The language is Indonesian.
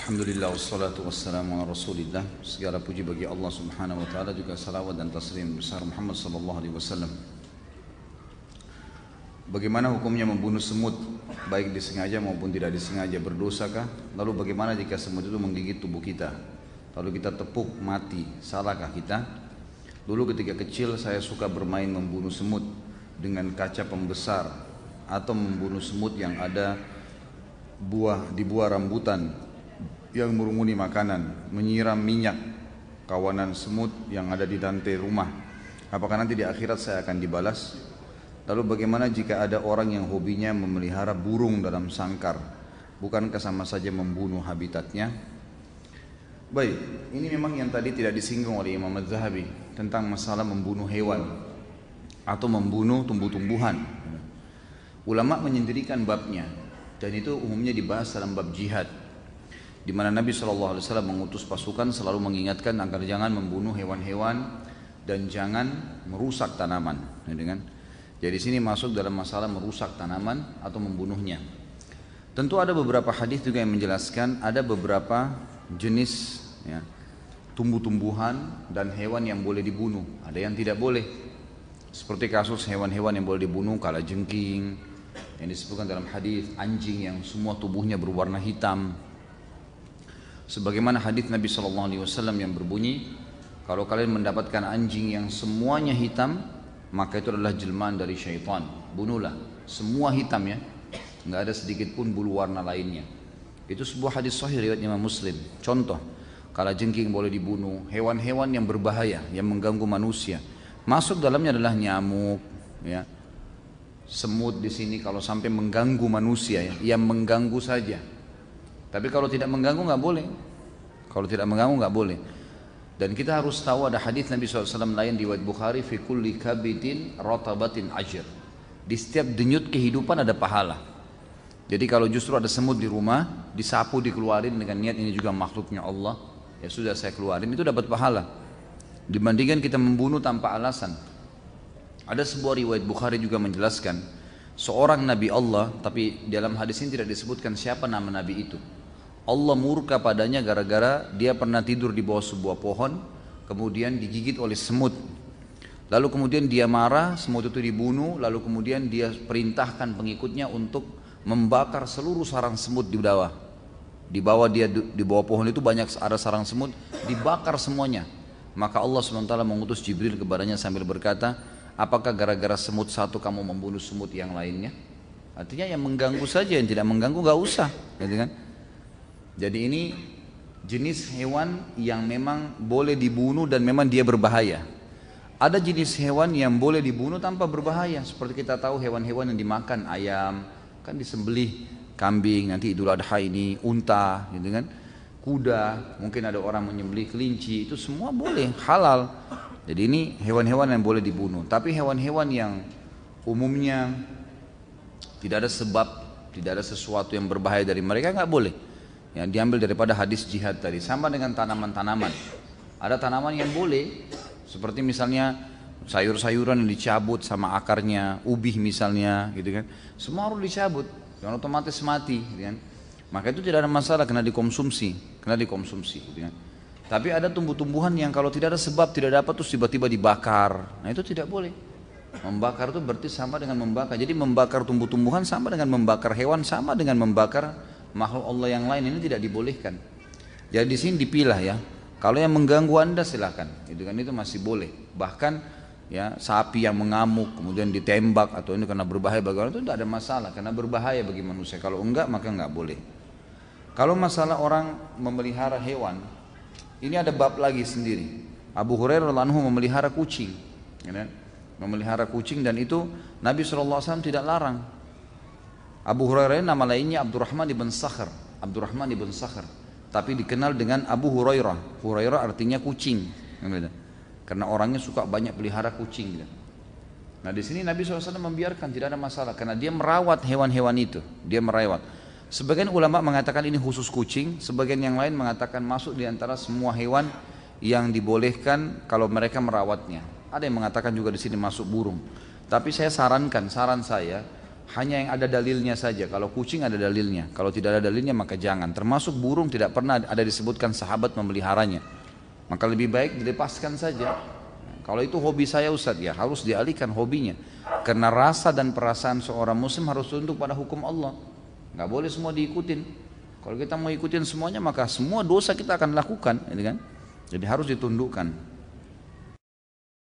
Alhamdulillah wassalatu wassalamu ala rasulillah. Segala puji bagi Allah subhanahu wa ta'ala, juga salawat dan taslim besar Muhammad sallallahu alaihi wasallam. Bagaimana hukumnya membunuh semut, baik disengaja maupun tidak disengaja, berdosakah? Lalu bagaimana jika semut itu menggigit tubuh kita, lalu kita tepuk mati, salahkah kita? Dulu ketika kecil saya suka bermain membunuh semut dengan kaca pembesar, atau membunuh semut yang ada di buah rambutan yang merumuni makanan, menyiram minyak kawanan semut yang ada di lantai rumah. Apakah nanti di akhirat saya akan dibalas? Lalu bagaimana jika ada orang yang hobinya memelihara burung dalam sangkar? Bukankah sama saja membunuh habitatnya? Baik, ini memang yang tadi tidak disinggung oleh Imam Az-Zahabi tentang masalah membunuh hewan atau membunuh tumbuh-tumbuhan. Ulama menyendirikan babnya, dan itu umumnya dibahas dalam bab jihad, di mana Nabi SAW mengutus pasukan selalu mengingatkan agar jangan membunuh hewan-hewan dan jangan merusak tanaman. Jadi sini masuk dalam masalah merusak tanaman atau membunuhnya. Tentu ada beberapa hadis juga yang menjelaskan ada beberapa jenis tumbuh-tumbuhan dan hewan yang boleh dibunuh, ada yang tidak boleh. Seperti kasus hewan-hewan yang boleh dibunuh, kalajengking yang disebutkan dalam hadis, anjing yang semua tubuhnya berwarna hitam. Sebagaimana hadis Nabi SAW yang berbunyi, kalau kalian mendapatkan anjing yang semuanya hitam, maka itu adalah jelmaan dari syaitan. Bunuhlah, semua hitam ya, nggak ada sedikit pun bulu warna lainnya. Itu sebuah hadis sahih riwayat Imam Muslim. Contoh, kalajengking boleh dibunuh. Hewan-hewan yang berbahaya, yang mengganggu manusia, masuk dalamnya adalah nyamuk, ya. Semut di sini kalau sampai mengganggu manusia, ya, yang mengganggu saja. Tapi kalau tidak mengganggu nggak boleh. Kalau tidak mengganggu nggak boleh. Dan kita harus tahu ada hadis Nabi SAW lain di riwayat Bukhari, fi kulli kabidin ratabatin ajr. Di setiap denyut kehidupan ada pahala. Jadi kalau justru ada semut di rumah, disapu, dikeluarin dengan niat ini juga makhluknya Allah, ya sudah saya keluarin, itu dapat pahala. Dibandingkan kita membunuh tanpa alasan. Ada sebuah riwayat Bukhari juga menjelaskan seorang Nabi Allah, tapi dalam hadis ini tidak disebutkan siapa nama Nabi itu. Allah murka padanya gara-gara dia pernah tidur di bawah sebuah pohon, kemudian digigit oleh semut. Lalu kemudian dia marah, semut itu dibunuh, lalu kemudian dia perintahkan pengikutnya untuk membakar seluruh sarang semut di bawah. Di bawah dia di bawah pohon itu banyak ada sarang semut, dibakar semuanya. Maka Allah SWT mengutus Jibril kepadanya sambil berkata, apakah gara-gara semut satu kamu membunuh semut yang lainnya? Artinya yang mengganggu saja, yang tidak mengganggu gak usah, gitu kan? Jadi ini jenis hewan yang memang boleh dibunuh dan memang dia berbahaya. Ada jenis hewan yang boleh dibunuh tanpa berbahaya, seperti kita tahu hewan-hewan yang dimakan, ayam kan disembelih, kambing nanti Idul Adha ini, unta, gitu kan, kuda, mungkin ada orang menyembelih kelinci, itu semua boleh, halal. Jadi ini hewan-hewan yang boleh dibunuh. Tapi hewan-hewan yang umumnya tidak ada sebab, tidak ada sesuatu yang berbahaya dari mereka, nggak boleh. Yang diambil daripada hadis jihad tadi. Sama dengan tanaman-tanaman. Ada tanaman yang boleh, seperti misalnya sayur-sayuran yang dicabut sama akarnya, ubi misalnya, gitu kan. Semua harus dicabut, jangan otomatis mati, gitu kan. Maka itu tidak ada masalah, kena dikonsumsi, gitu kan. Tapi ada tumbuh-tumbuhan yang kalau tidak ada sebab, tidak dapat, terus tiba-tiba dibakar. Nah itu tidak boleh. Membakar itu berarti sama dengan membakar. Jadi membakar tumbuh-tumbuhan sama dengan membakar hewan, sama dengan membakar makhluk Allah yang lain, ini tidak dibolehkan. Jadi di sini dipilah ya. Kalau yang mengganggu Anda silakan, itu kan, itu masih boleh. Bahkan ya sapi yang mengamuk kemudian ditembak atau ini karena berbahaya bagi orang, itu tidak ada masalah karena berbahaya bagi manusia. Kalau enggak maka enggak boleh. Kalau masalah orang memelihara hewan, ini ada bab lagi sendiri. Abu Hurairah radhiyallahu anhu memelihara kucing, ya kan? Memelihara kucing, dan itu Nabi SAW tidak larang. Abu Hurairah nama lainnya Abdurrahman ibn Sakhr, tapi dikenal dengan Abu Hurairah. Hurairah artinya kucing, karena orangnya suka banyak pelihara kucing. Nah di sini Nabi SAW membiarkan, tidak ada masalah, karena dia merawat hewan-hewan itu, dia merawat. Sebagian ulama mengatakan ini khusus kucing, sebagian yang lain mengatakan masuk di antara semua hewan yang dibolehkan kalau mereka merawatnya. Ada yang mengatakan juga di sini masuk burung. Tapi saya saran saya hanya yang ada dalilnya saja. Kalau kucing ada dalilnya, kalau tidak ada dalilnya maka jangan. Termasuk burung tidak pernah ada disebutkan sahabat memeliharanya. Maka lebih baik dilepaskan saja. Kalau itu hobi saya Ustaz, ya harus dialihkan hobinya. Karena rasa dan perasaan seorang muslim harus tunduk pada hukum Allah. Nggak boleh semua diikutin. Kalau kita mau ikutin semuanya maka semua dosa kita akan lakukan, gitu kan? Jadi harus ditundukkan.